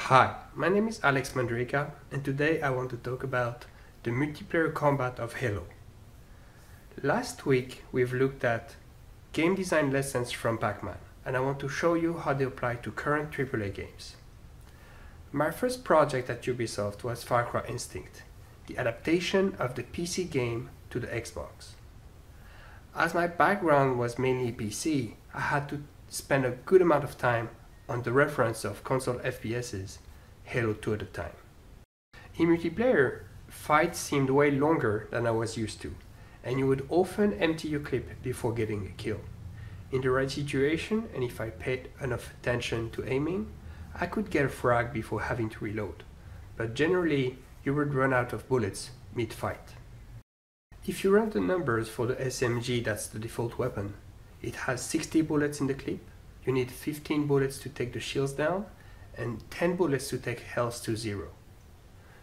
Hi, my name is Alex Mandrika, and today I want to talk about the multiplayer combat of Halo. Last week we've looked at game design lessons from Pac-Man, and I want to show you how they apply to current AAA games. My first project at Ubisoft was Far Cry Instinct, the adaptation of the PC game to the Xbox. As my background was mainly PC, I had to spend a good amount of time on the reference of console FPS's, Halo 2 at the time. In multiplayer, fights seemed way longer than I was used to, and you would often empty your clip before getting a kill. In the right situation, and if I paid enough attention to aiming, I could get a frag before having to reload, but generally you would run out of bullets mid-fight. If you run the numbers for the SMG, that's the default weapon, it has 60 bullets in the clip. You need 15 bullets to take the shields down and 10 bullets to take health to 0.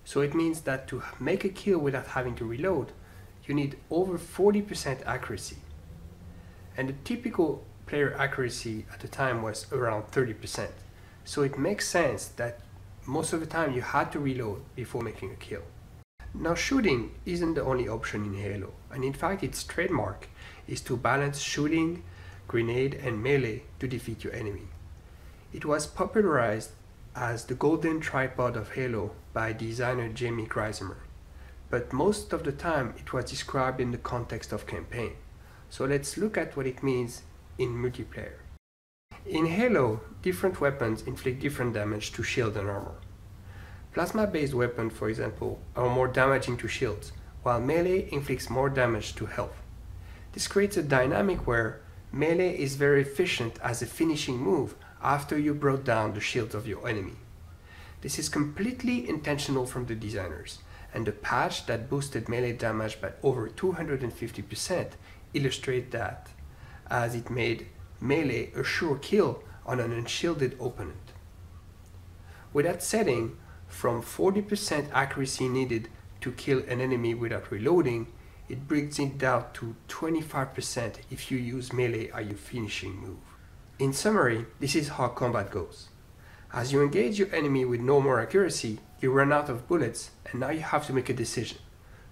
So it means that to make a kill without having to reload, you need over 40% accuracy. And the typical player accuracy at the time was around 30%. So it makes sense that most of the time you had to reload before making a kill. Now shooting isn't the only option in Halo, and in fact its trademark is to balance shooting, grenade and melee to defeat your enemy. It was popularized as the golden tripod of Halo by designer Jamie Greisemer, but most of the time it was described in the context of campaign. So let's look at what it means in multiplayer. In Halo, different weapons inflict different damage to shield and armor. Plasma-based weapons, for example, are more damaging to shields, while melee inflicts more damage to health. This creates a dynamic where melee is very efficient as a finishing move after you brought down the shields of your enemy. This is completely intentional from the designers, and the patch that boosted melee damage by over 250% illustrates that, as it made melee a sure kill on an unshielded opponent. With that setting, from 40% accuracy needed to kill an enemy without reloading, it brings it down to 25% if you use melee as your finishing move. In summary, this is how combat goes. As you engage your enemy with no more accuracy, you run out of bullets, and now you have to make a decision.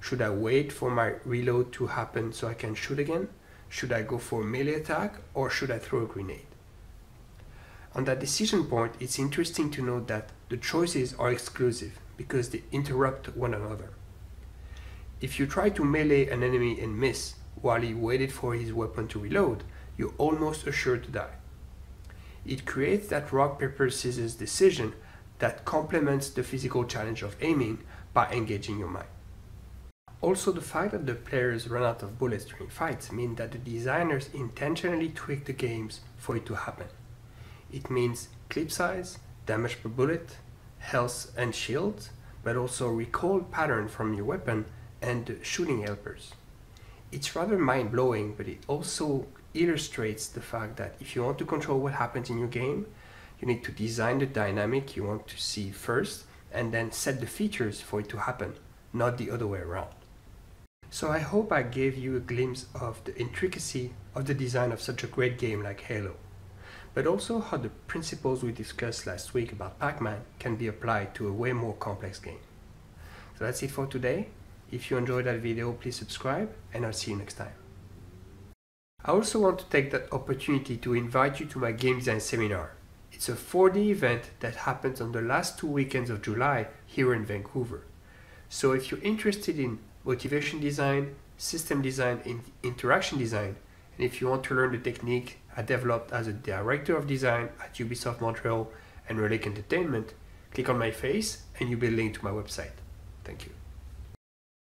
Should I wait for my reload to happen so I can shoot again? Should I go for a melee attack, or should I throw a grenade? On that decision point, it's interesting to note that the choices are exclusive because they interrupt one another. If you try to melee an enemy and miss while he waited for his weapon to reload, you're almost assured to die. It creates that rock, paper, scissors decision that complements the physical challenge of aiming by engaging your mind. Also, the fact that the players run out of bullets during fights means that the designers intentionally tweak the games for it to happen. It means clip size, damage per bullet, health and shield, but also recoil pattern from your weapon and shooting helpers. It's rather mind-blowing, but it also illustrates the fact that if you want to control what happens in your game, you need to design the dynamic you want to see first and then set the features for it to happen, not the other way around. So I hope I gave you a glimpse of the intricacy of the design of such a great game like Halo, but also how the principles we discussed last week about Pac-Man can be applied to a way more complex game. So that's it for today. If you enjoyed that video, please subscribe, and I'll see you next time. I also want to take that opportunity to invite you to my game design seminar. It's a 4-day event that happens on the last 2 weekends of July here in Vancouver. So if you're interested in motivation design, system design, and interaction design, and if you want to learn the technique I developed as a director of design at Ubisoft Montreal and Relic Entertainment, click on my face and you'll be linked to my website. Thank you.